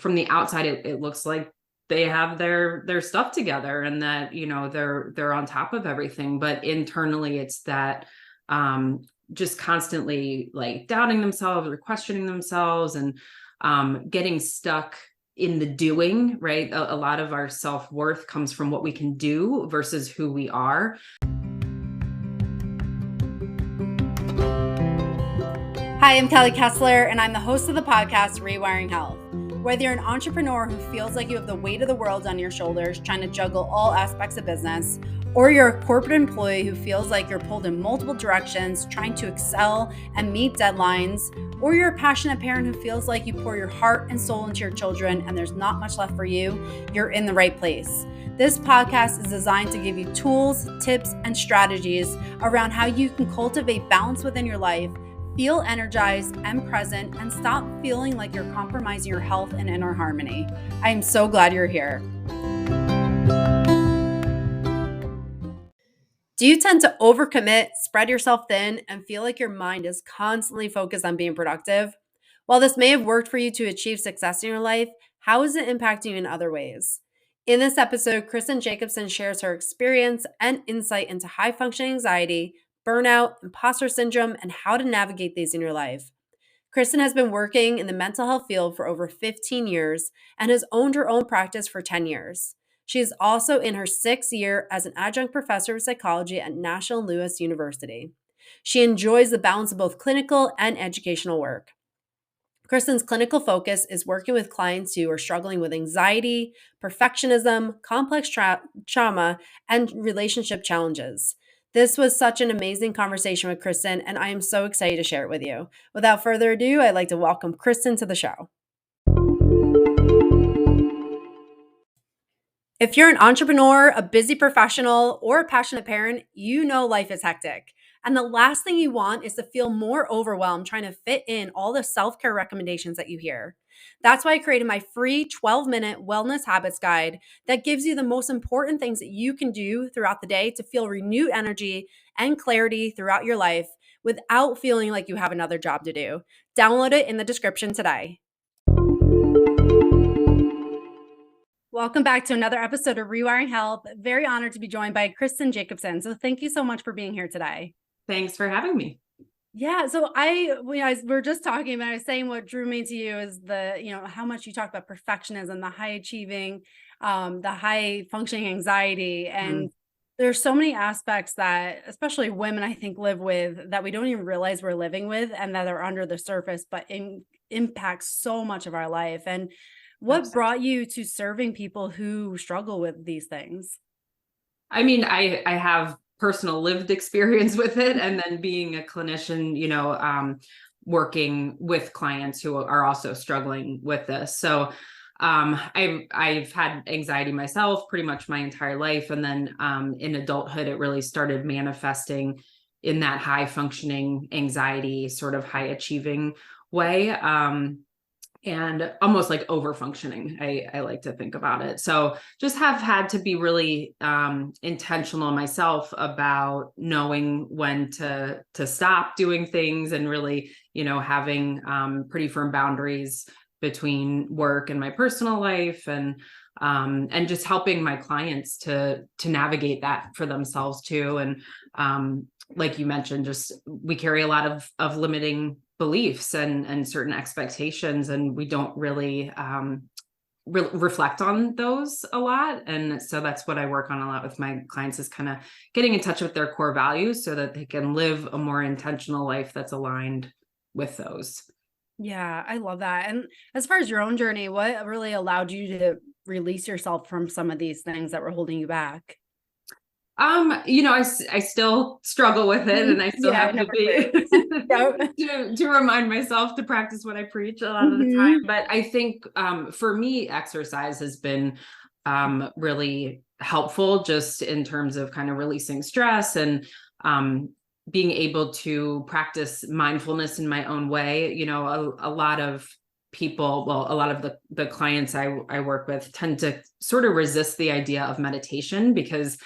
from the outside, it looks like they have their stuff together and that, they're on top of everything. But internally, it's that just constantly like doubting themselves or questioning themselves and getting stuck in the doing, right? A lot of our self-worth comes from what we can do versus who we are. Hi, I'm Kelly Kessler, and I'm the host of the podcast, Rewiring Health. Whether you're an entrepreneur who feels like you have the weight of the world on your shoulders, trying to juggle all aspects of business, or you're a corporate employee who feels like you're pulled in multiple directions, trying to excel and meet deadlines, or you're a passionate parent who feels like you pour your heart and soul into your children and there's not much left for you, you're in the right place. This podcast is designed to give you tools, tips, and strategies around how you can cultivate balance within your life, feel energized and present, and stop feeling like you're compromising your health and inner harmony. I am so glad you're here. Do you tend to overcommit, spread yourself thin, and feel like your mind is constantly focused on being productive? While this may have worked for you to achieve success in your life, how is it impacting you in other ways? In this episode, Kristen Jacobsen shares her experience and insight into high-functioning anxiety, burnout, imposter syndrome, and how to navigate these in your life. Kristen has been working in the mental health field for over 15 years and has owned her own practice for 10 years. She is also in her 6th year as an adjunct professor of psychology at National Louis University. She enjoys the balance of both clinical and educational work. Kristen's clinical focus is working with clients who are struggling with anxiety, perfectionism, complex trauma, and relationship challenges. This was such an amazing conversation with Kristen, and I am so excited to share it with you. Without further ado, I'd like to welcome Kristen to the show. If you're an entrepreneur, a busy professional, or a passionate parent, you know life is hectic. And the last thing you want is to feel more overwhelmed trying to fit in all the self-care recommendations that you hear. That's why I created my free 12-minute wellness habits guide that gives you the most important things that you can do throughout the day to feel renewed energy and clarity throughout your life without feeling like you have another job to do. Download it in the description today. Welcome back to another episode of Rewiring Health. Very honored to be joined by Kristen Jacobsen. So thank you so much for being here today. Thanks for having me. Yeah. So we were just talking about, I was saying what drew me to you is how much you talk about perfectionism, the high achieving, the high functioning anxiety. And there's so many aspects that, especially women, I think, live with that we don't even realize we're living with and that are under the surface, but impact so much of our life. And what brought you to serving people who struggle with these things? I mean, I have personal lived experience with it, and then being a clinician, working with clients who are also struggling with this. So I've had anxiety myself pretty much my entire life. And then in adulthood, it really started manifesting in that high functioning anxiety, sort of high achieving way. And almost like over functioning, I like to think about it. So just have had to be really intentional myself about knowing when to stop doing things and really, having pretty firm boundaries between work and my personal life, and just helping my clients to navigate that for themselves too. And like you mentioned, just we carry a lot of limiting beliefs and certain expectations, and we don't really reflect on those a lot. And so that's what I work on a lot with my clients, is kind of getting in touch with their core values so that they can live a more intentional life that's aligned with those. Yeah, I love that. And as far as your own journey, what really allowed you to release yourself from some of these things that were holding you back? I still struggle with it, and I still have to be to remind myself to practice what I preach a lot of the time. But I think for me, exercise has been really helpful, just in terms of kind of releasing stress and being able to practice mindfulness in my own way. A lot of people, a lot of the clients I work with tend to sort of resist the idea of meditation, because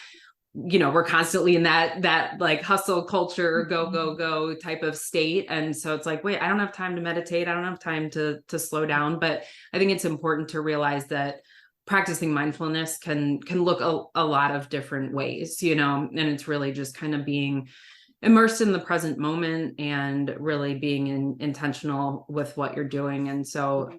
we're constantly in that like hustle culture, go type of state. And so it's like, wait, I don't have time to meditate. I don't have time to slow down. But I think it's important to realize that practicing mindfulness can look a lot of different ways, and it's really just kind of being immersed in the present moment and really being intentional with what you're doing. And so,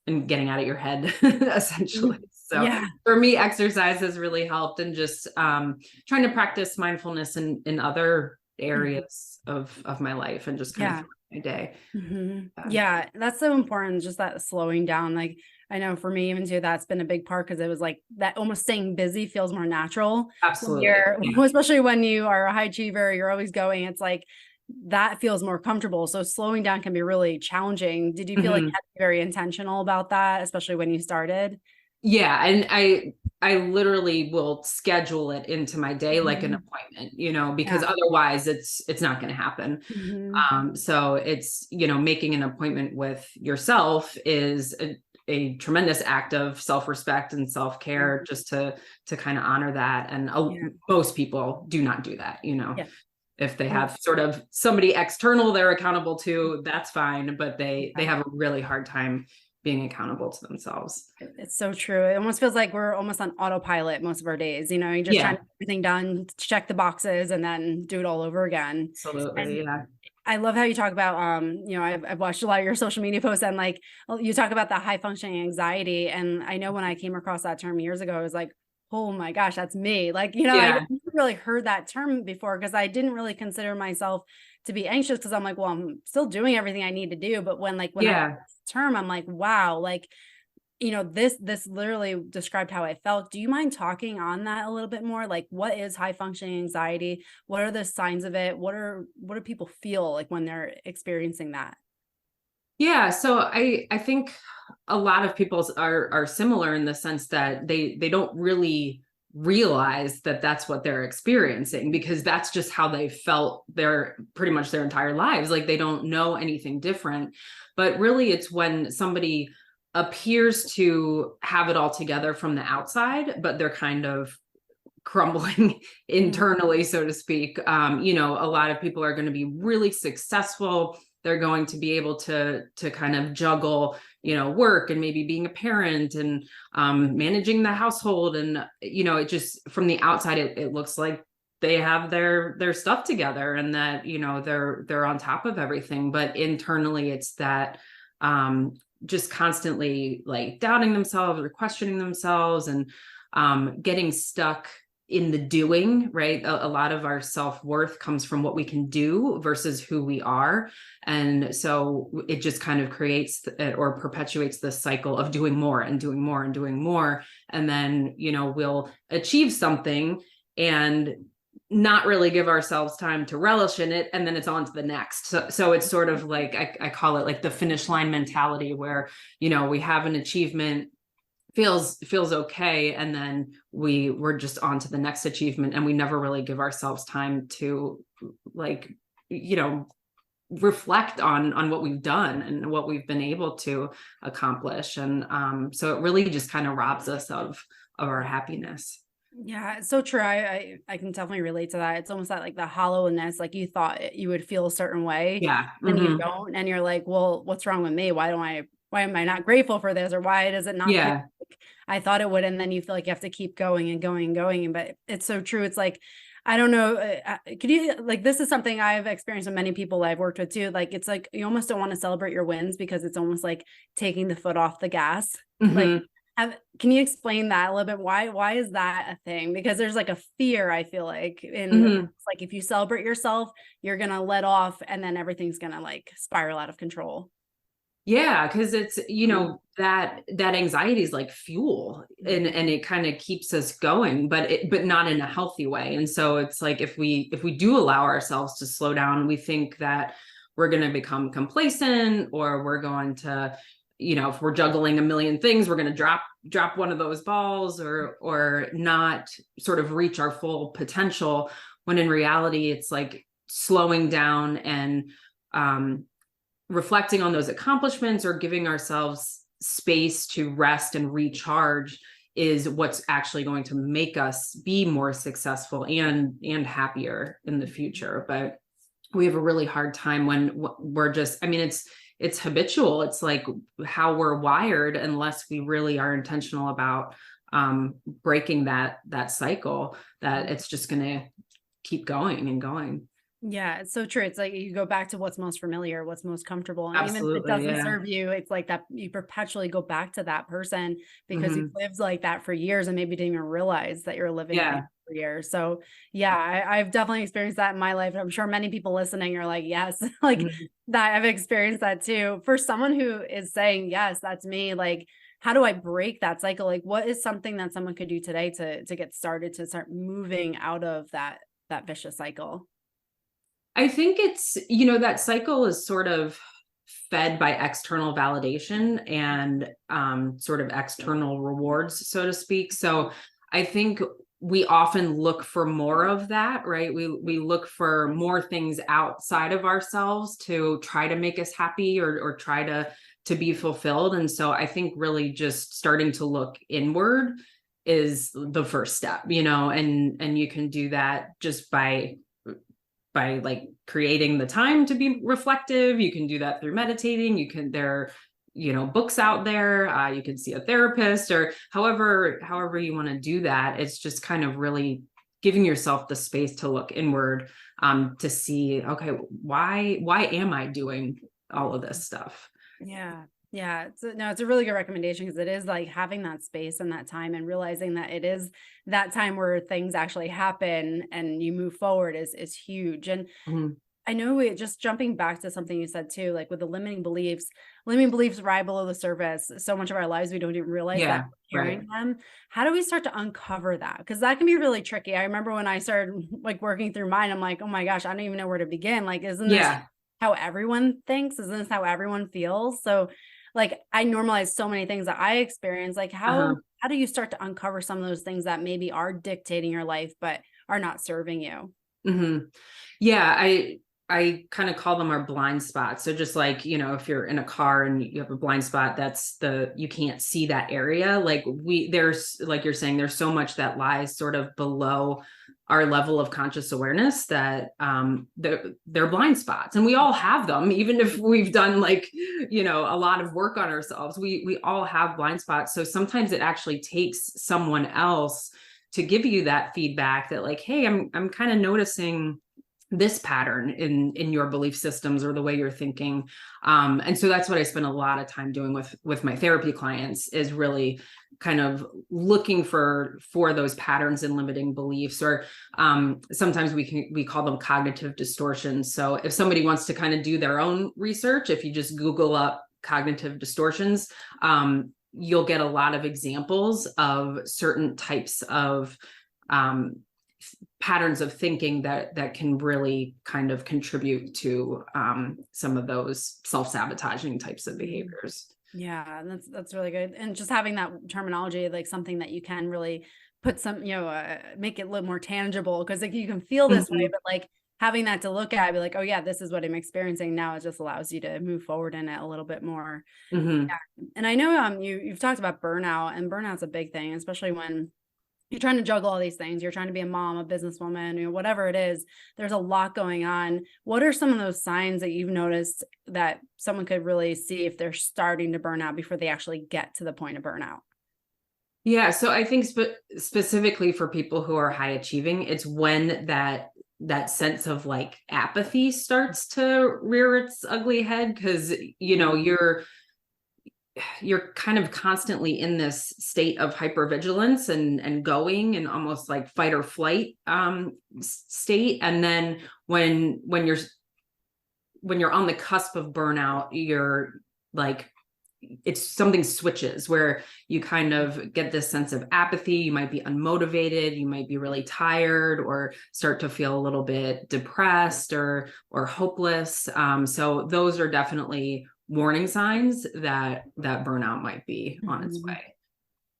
and getting out of your head, essentially. So Yeah. for me, exercise has really helped, and just trying to practice mindfulness in other areas of my life, and just kind of my day. Yeah, that's so important. Just that slowing down. Like, I know for me, even too, that's been a big part, because it was like that almost staying busy feels more natural. Absolutely. Especially when you are a high achiever, you're always going, it's like that feels more comfortable. So slowing down can be really challenging. Did you feel like you had to be very intentional about that, especially when you started? Yeah. And I literally will schedule it into my day like an appointment, because otherwise it's not going to happen. So it's, making an appointment with yourself is a tremendous act of self-respect and self-care, just to kind of honor that. And most people do not do that, if they have sort of somebody external they're accountable to, that's fine, but they have a really hard time being accountable to themselves. It's so true. It almost feels like we're almost on autopilot most of our days. You're just trying to get everything done, check the boxes, and then do it all over again. Absolutely. And I love how you talk about, I've watched a lot of your social media posts, and like you talk about the high functioning anxiety. And I know when I came across that term years ago, I was like, oh my gosh, that's me. Like, I never really heard that term before, because I didn't really consider myself to be anxious, because I'm like, well, I'm still doing everything I need to do. But when I heard this term, I'm like, wow, like, this literally described how I felt. Do you mind talking on that a little bit more? Like, what is high functioning anxiety? What are the signs of it? What do people feel like when they're experiencing that? Yeah. So I think a lot of people are similar in the sense that they don't really realize that that's what they're experiencing, because that's just how they felt their pretty much their entire lives. Like, they don't know anything different. But really, it's when somebody appears to have it all together from the outside, but they're kind of crumbling internally, so to speak. A lot of people are going to be really successful. They're going to be able to kind of juggle, work and maybe being a parent and managing the household. And, it just, from the outside, it looks like they have their stuff together, and that, they're on top of everything. But internally, it's that just constantly like doubting themselves or questioning themselves, and getting stuck in the doing, right? A lot of our self-worth comes from what we can do versus who we are. And so it just kind of creates or perpetuates this cycle of doing more and doing more and doing more. And then, we'll achieve something and not really give ourselves time to relish in it. And then it's on to the next. So it's sort of like, I call it like the finish line mentality, where, we have an achievement, feels okay, and then we're just on to the next achievement, and we never really give ourselves time to, like, reflect on what we've done and what we've been able to accomplish. And so it really just kind of robs us of our happiness. Yeah, it's so true. I can definitely relate to that. It's almost that like the hollowness, like you thought you would feel a certain way, and you don't, and you're like, well, what's wrong with me? Why am I not grateful for this? Or why does it not feel like I thought it would? And then you feel like you have to keep going and going and going. But it's so true. It's like, I don't know. Could you, like, this is something I've experienced with many people I've worked with too. Like, it's like, you almost don't want to celebrate your wins, because it's almost like taking the foot off the gas. Like, can you explain that a little bit? Why is that a thing? Because there's like a fear, I feel like, in it's like, if you celebrate yourself, you're going to let off, and then everything's going to like spiral out of control. Yeah, because it's, that anxiety is like fuel, and it kind of keeps us going, but not in a healthy way. And so it's like, if we do allow ourselves to slow down, we think that we're going to become complacent, or we're going to, if we're juggling a million things, we're going to drop one of those balls, or not sort of reach our full potential, when in reality, it's like slowing down and reflecting on those accomplishments, or giving ourselves space to rest and recharge, is what's actually going to make us be more successful and happier in the future. But we have a really hard time when we're just, I mean, it's habitual. It's like how we're wired, unless we really are intentional about breaking that cycle, that it's just going to keep going and going. Yeah, it's so true. It's like you go back to what's most familiar, what's most comfortable. And even if it Absolutely. doesn't Yeah. serve you, it's like that you perpetually go back to that person because Mhm. you've lived like that for years and maybe didn't even realize that you're living like Yeah. that for years. So yeah, I've definitely experienced that in my life. And I'm sure many people listening are like, yes, like Mhm. that I've experienced that too. For someone who is saying, yes, that's me, like how do I break that cycle? Like what is something that someone could do today to get started to start moving out of that vicious cycle? I think it's, that cycle is sort of fed by external validation and sort of external rewards, so to speak. So I think we often look for more of that, right? We look for more things outside of ourselves to try to make us happy, or try to be fulfilled. And so I think really just starting to look inward is the first step, and you can do that just by like creating the time to be reflective. You can do that through meditating. There are books out there. You can see a therapist, or however you want to do that. It's just kind of really giving yourself the space to look inward, to see, okay, why am I doing all of this stuff? Yeah. Yeah. It's a really good recommendation because it is like having that space and that time and realizing that it is that time where things actually happen and you move forward is huge. And Mhm. I know just jumping back to something you said too, like with the limiting beliefs ride below the surface. So much of our lives, we don't even realize that Yeah, we're right. carrying them. How do we start to uncover that? Because that can be really tricky. I remember when I started like working through mine, I'm like, oh my gosh, I don't even know where to begin. Like, isn't this Yeah. how everyone thinks? Isn't this how everyone feels? So like I normalize so many things that I experience. Like Uh-huh. how do you start to uncover some of those things that maybe are dictating your life, but are not serving you? Hmm. Yeah, I kind of call them our blind spots. So just like, if you're in a car and you have a blind spot, you can't see that area. Like there's, like you're saying, there's so much that lies sort of below our level of conscious awareness, that they're blind spots, and we all have them, even if we've done like, a lot of work on ourselves. We all have blind spots. So sometimes it actually takes someone else to give you that feedback, that like, hey, I'm kind of noticing this pattern in your belief systems or the way you're thinking. And so that's what I spend a lot of time doing with my therapy clients, is really kind of looking for those patterns and limiting beliefs, or sometimes we call them cognitive distortions. So if somebody wants to kind of do their own research, if you just Google up cognitive distortions, you'll get a lot of examples of certain types of patterns of thinking that can really kind of contribute to some of those self-sabotaging types of behaviors. Yeah, that's really good. And just having that terminology, like something that you can really put some, make it a little more tangible because like you can feel this way, Mhm. but like having that to look at, be like, oh yeah, this is what I'm experiencing now. It just allows you to move forward in it a little bit more. Mhm. Yeah. And I know you've talked about burnout, and burnout's a big thing, especially when you're trying to juggle all these things. You're trying to be a mom, a businesswoman, whatever it is. There's a lot going on. What are some of those signs that you've noticed that someone could really see if they're starting to burn out before they actually get to the point of burnout? Yeah, so I think specifically for people who are high achieving, it's when that sense of like apathy starts to rear its ugly head, because you're kind of constantly in this state of hypervigilance and going and almost like fight or flight state. And then when you're on the cusp of burnout, you're like, it's something switches where you kind of get this sense of apathy. You might be unmotivated, you might be really tired, or start to feel a little bit depressed or hopeless. So those are definitely warning signs that burnout might be on its Mhm. way.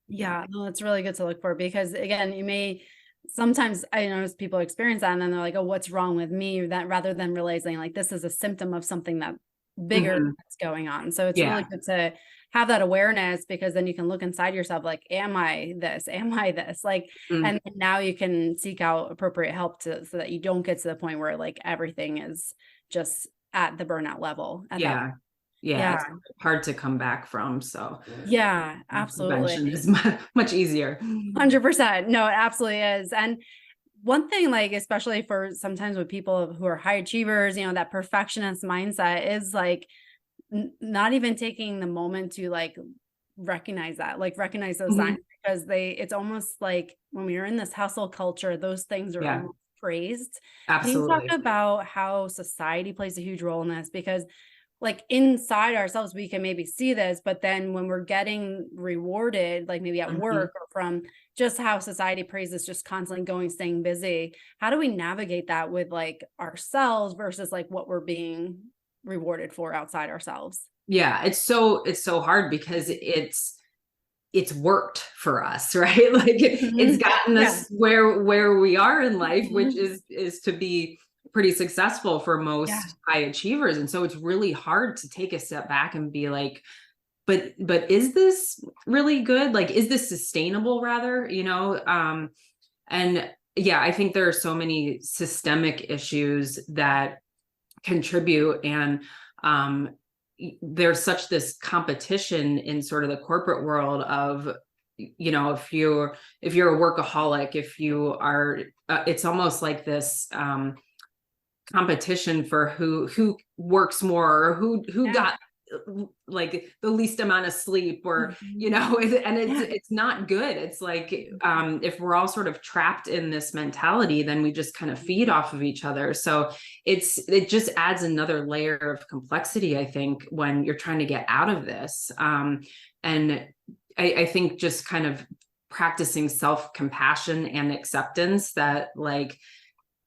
Yeah. Yeah, no, it's really good to look for because again, you may sometimes I notice people experience that and then they're like, oh, what's wrong with me? That rather than realizing like this is a symptom of something that bigger that's going on. So it's really good to have that awareness, because then you can look inside yourself, like, am I this? Am I this? Like, and now you can seek out appropriate help so that you don't get to the point where like everything is just at the burnout level at that point. Yeah, it's hard to come back from. So yeah, absolutely. prevention is much easier. 100%. No, it absolutely is. And one thing, like, especially for sometimes with people who are high achievers, that perfectionist mindset is like not even taking the moment to like recognize those signs, because it's almost like when we're in this hustle culture, those things are almost praised. Absolutely. Can you talk about how society plays a huge role in this? Because like inside ourselves, we can maybe see this, but then when we're getting rewarded, like maybe at work or from just how society praises just constantly going, staying busy, how do we navigate that with like ourselves versus like what we're being rewarded for outside ourselves? Yeah, it's so hard because it's worked for us, right? Like it's gotten us where we are in life, which is to be pretty successful for most high achievers. And so it's really hard to take a step back and be like, but is this really good? Like, is this sustainable rather, and yeah, I think there are so many systemic issues that contribute, and there's such this competition in sort of the corporate world of, if you're a workaholic, if you are, it's almost like this competition for who works more, or who got like the least amount of sleep, or and it's not good. It's like if we're all sort of trapped in this mentality, then we just kind of feed off of each other. So it just adds another layer of complexity, I think, when you're trying to get out of this. And I think just kind of practicing self-compassion and acceptance, that like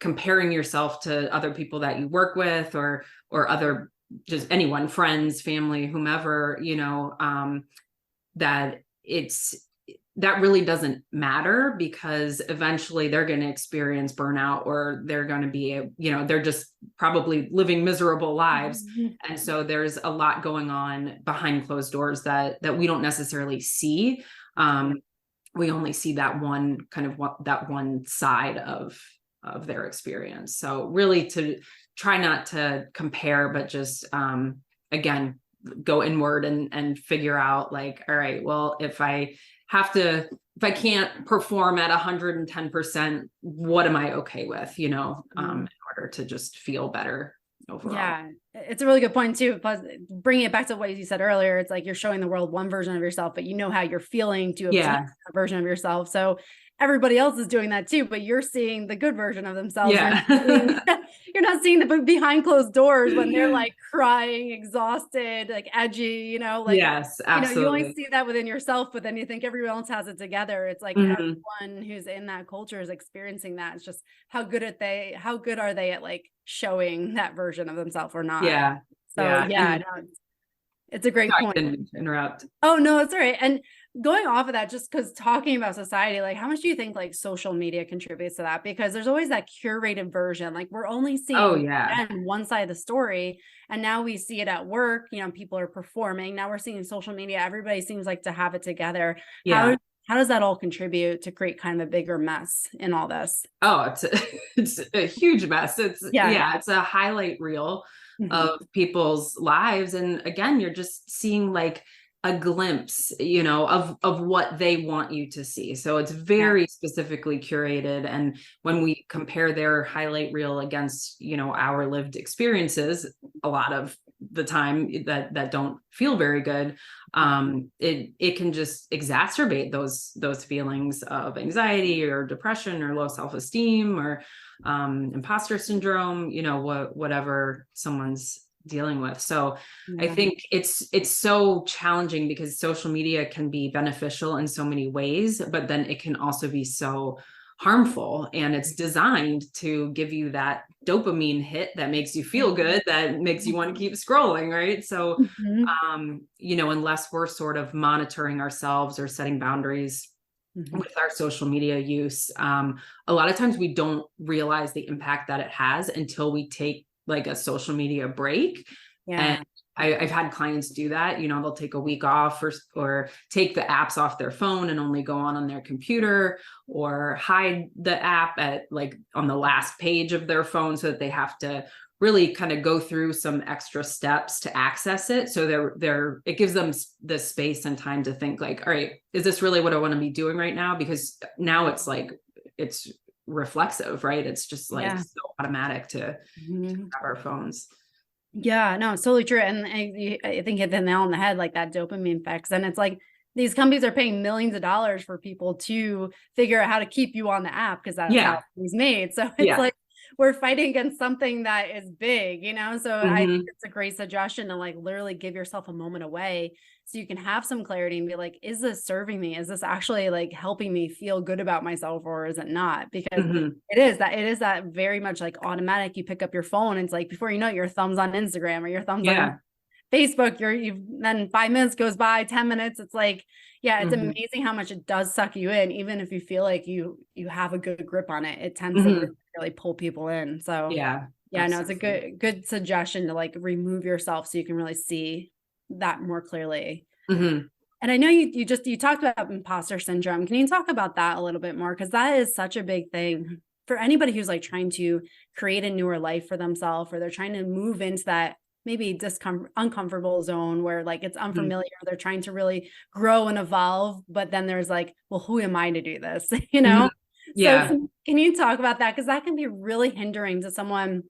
comparing yourself to other people that you work with, or other, just anyone, friends, family, whomever, that really doesn't matter, because eventually they're going to experience burnout, or they're going to be, they're just probably living miserable lives. And so there's a lot going on behind closed doors that we don't necessarily see. We only see that one side of their experience. So really to try not to compare, but just, again, go inward and figure out like, all right, well, if I can't perform at 110%, what am I okay with, in order to just feel better overall. Yeah, it's a really good point too. Plus, bringing it back to what you said earlier, it's like you're showing the world one version of yourself, but you know how you're feeling to obtain that version of yourself. So everybody else is doing that too, but you're seeing the good version of themselves. You're not seeing the behind closed doors when they're like crying, exhausted, like edgy, like, yes, absolutely. You only see that within yourself, but then you think everyone else has it together. It's like everyone who's in that culture is experiencing that. It's just how good are they at like showing that version of themselves or not? Yeah. So no, it's a great point. I didn't interrupt. Oh no, it's all right. And going off of that, just because talking about society, like how much do you think like social media contributes to that? Because there's always that curated version. Like we're only seeing one side of the story. And now we see it at work, people are performing. Now we're seeing social media. Everybody seems like to have it together. Yeah. How does that all contribute to create kind of a bigger mess in all this? Oh, it's a huge mess. It's a highlight reel of people's lives. And again, you're just seeing like a glimpse, of what they want you to see. So it's very specifically curated. And when we compare their highlight reel against, our lived experiences, a lot of the time that don't feel very good, it can just exacerbate those feelings of anxiety or depression or low self-esteem or imposter syndrome, whatever someone's dealing with. So I think it's so challenging because social media can be beneficial in so many ways, but then it can also be so harmful, and it's designed to give you that dopamine hit that makes you feel good, that makes you want to keep scrolling, right? So unless we're sort of monitoring ourselves or setting boundaries with our social media use, a lot of times we don't realize the impact that it has until we take like a social media break and I've had clients do that. They'll take a week off or take the apps off their phone and only go on their computer, or hide the app at like on the last page of their phone so that they have to really kind of go through some extra steps to access it. So it gives them the space and time to think like, all right, is this really what I want to be doing right now? Because now it's like, it's reflexive, right? It's just like so automatic to grab our phones. Yeah, no, it's totally true. And I think hit the nail on the head, like that dopamine fix. And it's like these companies are paying millions of dollars for people to figure out how to keep you on the app, because that's how it's made. So it's like we're fighting against something that is big, So I think it's a great suggestion to like literally give yourself a moment away so you can have some clarity and be like, is this serving me? Is this actually like helping me feel good about myself, or is it not? Because it is that very much like automatic. You pick up your phone and it's like, before you know it, your thumb's on Instagram or your thumb's on Facebook. Then 5 minutes goes by, 10 minutes. It's like, it's amazing how much it does suck you in. Even if you feel like you have a good grip on it, it tends to really pull people in. So no, it's a good suggestion to like remove yourself so you can really see that more clearly. And I know you talked about imposter syndrome. Can you talk about that a little bit more? Because that is such a big thing for anybody who's like trying to create a newer life for themselves, or they're trying to move into that maybe uncomfortable zone where like it's unfamiliar. They're trying to really grow and evolve, but then there's like, well, who am I to do this? So can you talk about that? Because that can be really hindering to someone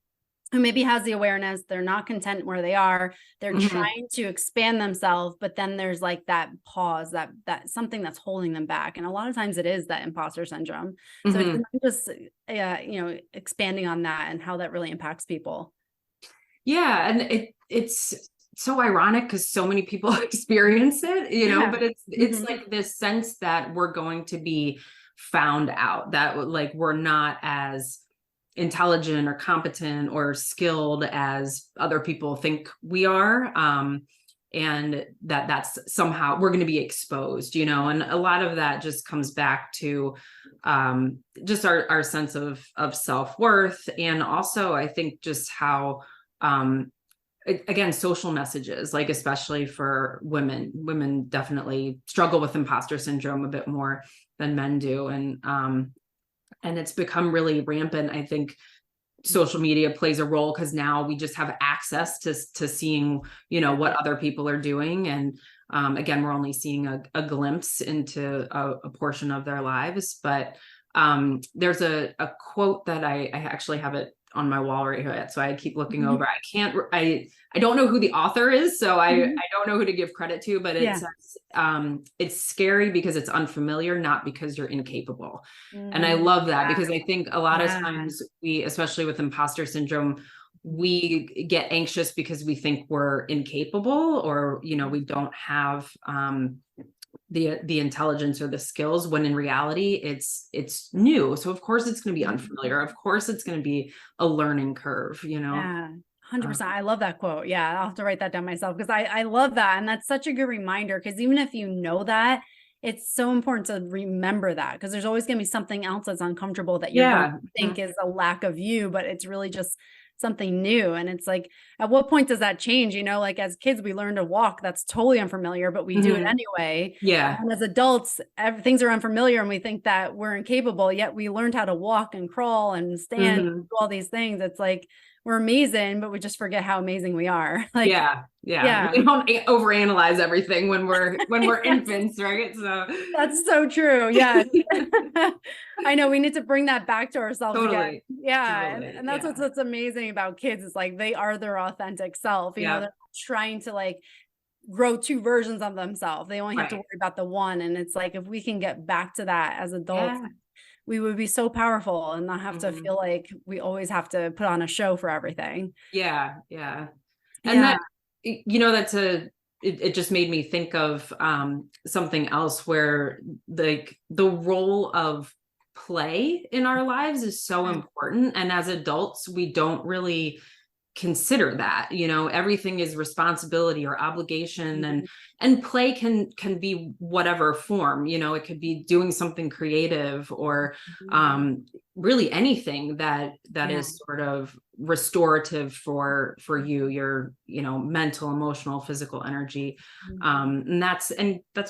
who maybe has the awareness, they're not content where they are, they're trying to expand themselves, but then there's like that pause, that something that's holding them back. And a lot of times it is that imposter syndrome. So it's just, expanding on that and how that really impacts people. Yeah. And it's so ironic because so many people experience it, but it's like this sense that we're going to be found out, that like we're not as intelligent or competent or skilled as other people think we are, and that's somehow we're going to be exposed, and a lot of that just comes back to just our sense of self-worth, and also I think just how again, social messages, like especially for women definitely struggle with imposter syndrome a bit more than men do, and it's become really rampant. I think social media plays a role because now we just have access to seeing, what other people are doing. And again, we're only seeing a glimpse into a portion of their lives. But there's a quote that I actually have it on my wall right here, so I keep looking over. I don't know who the author is, so I don't know who to give credit to, but it says, it's scary because it's unfamiliar, not because you're incapable. And I love that, because I think a lot of times we, especially with imposter syndrome, we get anxious because we think we're incapable, or, we don't have the intelligence or the skills, when in reality it's new. So of course it's going to be unfamiliar. Of course it's going to be a learning curve, 100%. I love that quote. Yeah, I'll have to write that down myself, because I love that. And that's such a good reminder, because even if you know that, it's so important to remember that, because there's always going to be something else that's uncomfortable that you're going to think is a lack of you, but it's really just something new. And it's like, at what point does that change? Like as kids, we learn to walk. That's totally unfamiliar, but we do it anyway. And as adults, things are unfamiliar and we think that we're incapable, yet we learned how to walk and crawl and stand and do all these things. It's like, we're amazing, but we just forget how amazing we are. Like, we don't overanalyze everything when we're infants, right? So that's so true. Yeah. I know we need to bring that back to ourselves again. And that's what's amazing about kids, is like they are their authentic self. They're not trying to like grow two versions of themselves. They only have to worry about the one. And it's like, if we can get back to that as adults, we would be so powerful and not have to feel like we always have to put on a show for everything. And that, it just made me think of something else, where like the role of play in our lives is so important. And as adults, we don't really consider that, everything is responsibility or obligation, Mhm. and play can be whatever form, it could be doing something creative, or Mhm. really anything that Yeah. is sort of restorative for you, your, mental, emotional, physical energy. And that's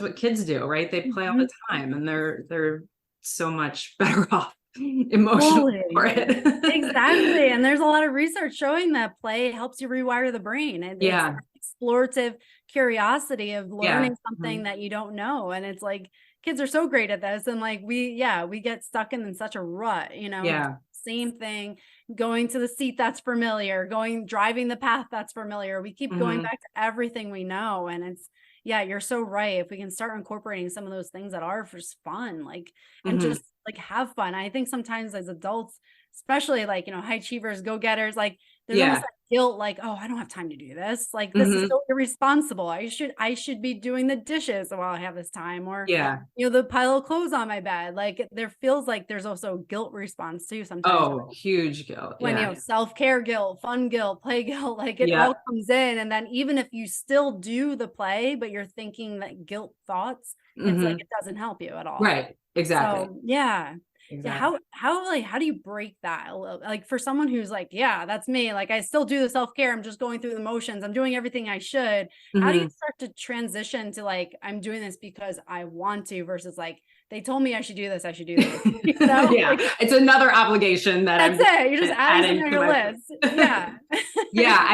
what kids do, right? They play all the Mhm. time, and they're so much better off emotionally for Totally. it. Exactly, and there's a lot of research showing that play helps you rewire the brain, and it's Yeah. that explorative curiosity of Yeah. learning something Mhm. that you don't know, and it's like, kids are so great at this, and, like, we get stuck in such a rut, Yeah. same thing, going to the seat that's familiar, driving the path that's familiar, we keep going Mhm. back to everything we know, and yeah, you're so right, if we can start incorporating some of those things that are just fun, like, and Mhm. just, like, have fun. I think sometimes as adults, especially, like, high achievers, go-getters, like, there's almost Yeah. that guilt, like, "Oh, I don't have time to do this. Like, this is Mhm. so irresponsible. I should be doing the dishes while I have this time," or, Yeah. the pile of clothes on my bed. Like, there feels like there's also a guilt response too sometimes Oh, huge guilt. when, Yeah. self-care guilt, fun guilt, play guilt, like, it all Yep. comes in, and then even if you still do the play, but you're thinking that guilt thoughts, it's like Mhm. it doesn't help you at all. Right. Exactly. So, yeah. Yeah, Exactly. how do you break that? Like, for someone who's like, "Yeah, that's me, like, I still do the self-care, I'm just going through the motions, I'm doing everything I should." How do you Mhm. start to transition to, like, "I'm doing this because I want to," versus, like, "They told me I should do this, I should do this." You know? Yeah. Like, It's another obligation that that's I'm it, you're just adding something adding on to your my list. plate. Yeah. Yeah,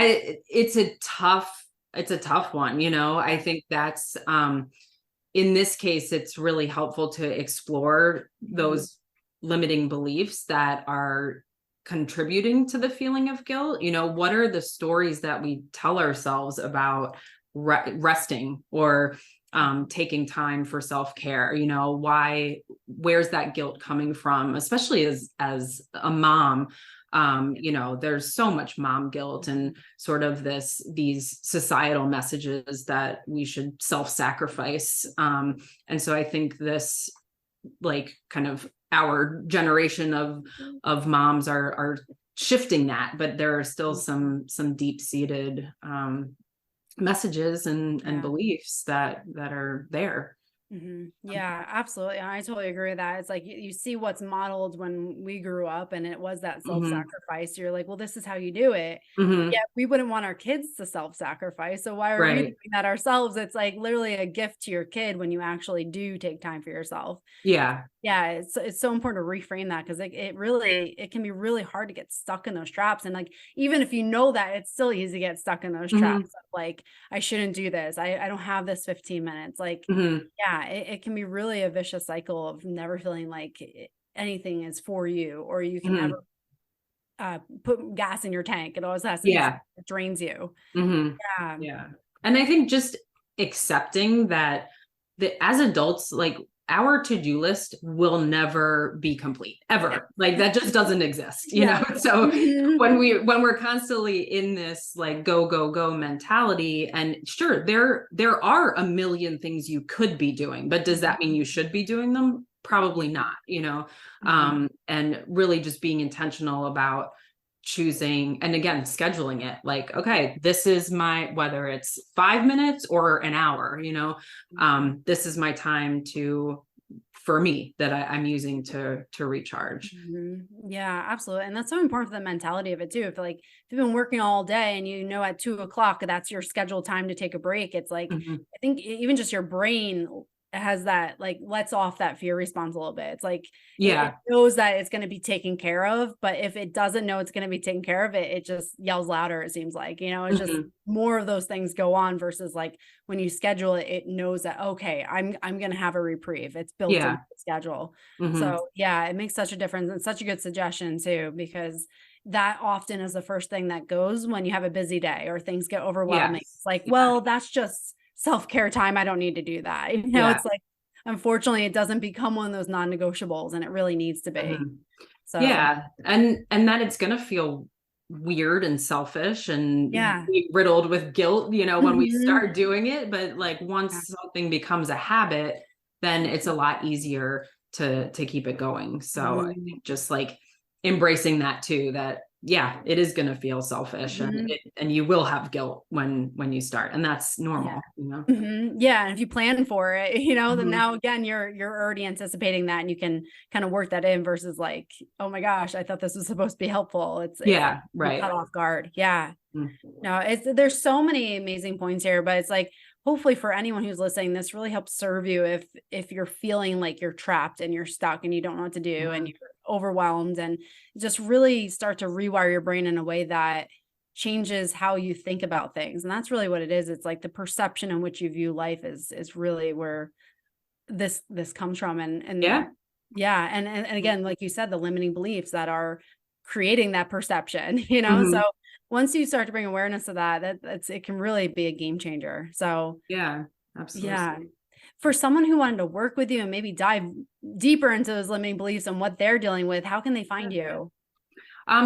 it's a tough one, I Yeah. think that's in this case, it's really helpful to explore Mhm. those limiting beliefs that are contributing to the feeling of guilt. What are the stories that we tell ourselves about resting, or taking time for self-care? Where's that guilt coming from, especially as a mom? There's so much mom guilt, and sort of these societal messages that we should self-sacrifice. And so I think this, like, kind of our generation of moms are shifting that, but there are still some deep-seated messages and Yeah. beliefs that are there. Yeah, absolutely. I totally agree with that. It's like you see what's modeled when we grew up, and it was that Hmm. self-sacrifice. You're like, well, this is how you do it. Hmm. Yeah, we wouldn't want our kids to self-sacrifice. So why are we doing Right. that ourselves? It's like literally a gift to your kid when you actually do take time for yourself. Yeah. Yeah, it's so important to reframe that because it can be really hard to get stuck in those traps. And like even if you know that, it's still easy to get stuck in those traps Hmm. of like, I shouldn't do this. I don't have this 15 minutes. Like, Hmm. yeah, it can be really a vicious cycle of never feeling like anything is for you or you can ever Hmm. put gas in your tank. It always has it Yeah. drains you. Hmm. Yeah. Yeah. And I think just accepting that as adults, like, our to-do list will never be complete, Yeah. ever. Like, that just doesn't exist, Yeah. So Mhm. when we're constantly in this, like, go, go, go mentality, and sure, there are a million things you could be doing, but does that mean you should be doing them? Probably Yeah. not. Mhm. And really just being intentional about choosing, and again, scheduling it, like, okay, this is my, whether it's 5 minutes or an hour, this is my time for me, that I'm using to recharge. Yeah, absolutely. And that's so important for the mentality of it too. If like if you've been working all day and at 2 o'clock that's your scheduled time to take a break, it's like Mhm. I think even just your brain has that like lets off that fear response a little bit. It's like it Yeah. knows that it's going to be taken care of, but if it doesn't know it's going to be taken care of, it just yells louder, it seems like, it's just Mhm. more of those things go on versus like when you schedule it, it knows that okay, I'm gonna have a reprieve. It's built into Yeah. the schedule. Mhm. So, yeah, it makes such a difference and such a good suggestion too, because that often is the first thing that goes when you have a busy day or things get overwhelming. Yes. It's like, Yeah. well, that's just self-care time. I don't need to do that. Yeah. It's like, unfortunately, it doesn't become one of those non-negotiables and it really needs to be. Mhm. So, Yeah, and that it's gonna feel weird and selfish and yeah. be riddled with guilt, when we Mhm. start doing it, but, like, Yeah. once something becomes a habit, then it's a lot easier to keep it going. So I Mhm. think just, like, embracing that too, that yeah, it is going to feel selfish, and you will have guilt when you start, and that's normal, Yeah. And if you plan for it, then now again, you're already anticipating that, and you can kind of work that in versus like, oh my gosh, I thought this was supposed to be helpful. It's right. cut off guard. Yeah. Mm. No, there's so many amazing points here, but it's like, hopefully for anyone who's listening, this really helps serve you if you're feeling like you're trapped and you're stuck and you don't know what to do and you're overwhelmed, and just really start to rewire your brain in a way that changes how you think about things. And that's really what it is. It's like the perception in which you view life is really where this comes from. And again, like you said, the limiting beliefs that are creating that perception, so once you start to bring awareness to that, it can really be a game changer. So yeah, absolutely. Yeah. For someone who wanted to work with you and maybe dive deeper into those limiting beliefs and what they're dealing with, how can they find you?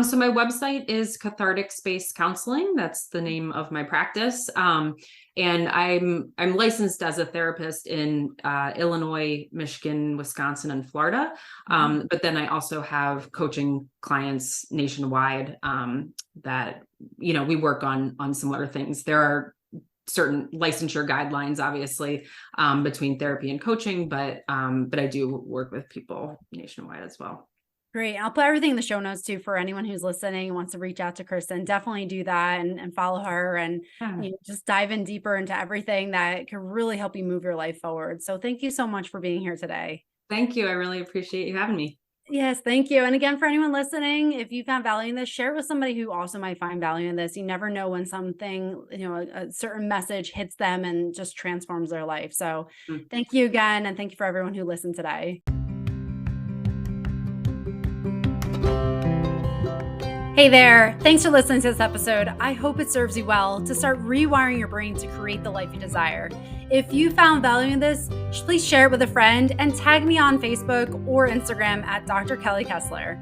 So my website is Cathartic Space Counseling. That's the name of my practice. And I'm licensed as a therapist in Illinois, Michigan, Wisconsin, and Florida. But then I also have coaching clients nationwide that, we work on similar things. There are certain licensure guidelines, obviously, between therapy and coaching, but I do work with people nationwide as well. Great. I'll put everything in the show notes too for anyone who's listening and wants to reach out to Kristen. Definitely do that and follow her and just dive in deeper into everything that can really help you move your life forward. So thank you so much for being here today. Thank you. I really appreciate you having me. Yes, thank you. And again, for anyone listening, if you found value in this, share it with somebody who also might find value in this. You never know when something, a certain message hits them and just transforms their life. So thank you again. And thank you for everyone who listened today. Hey there. Thanks for listening to this episode. I hope it serves you well to start rewiring your brain to create the life you desire. If you found value in this, please share it with a friend and tag me on Facebook or Instagram at Dr. Kelly Kessler.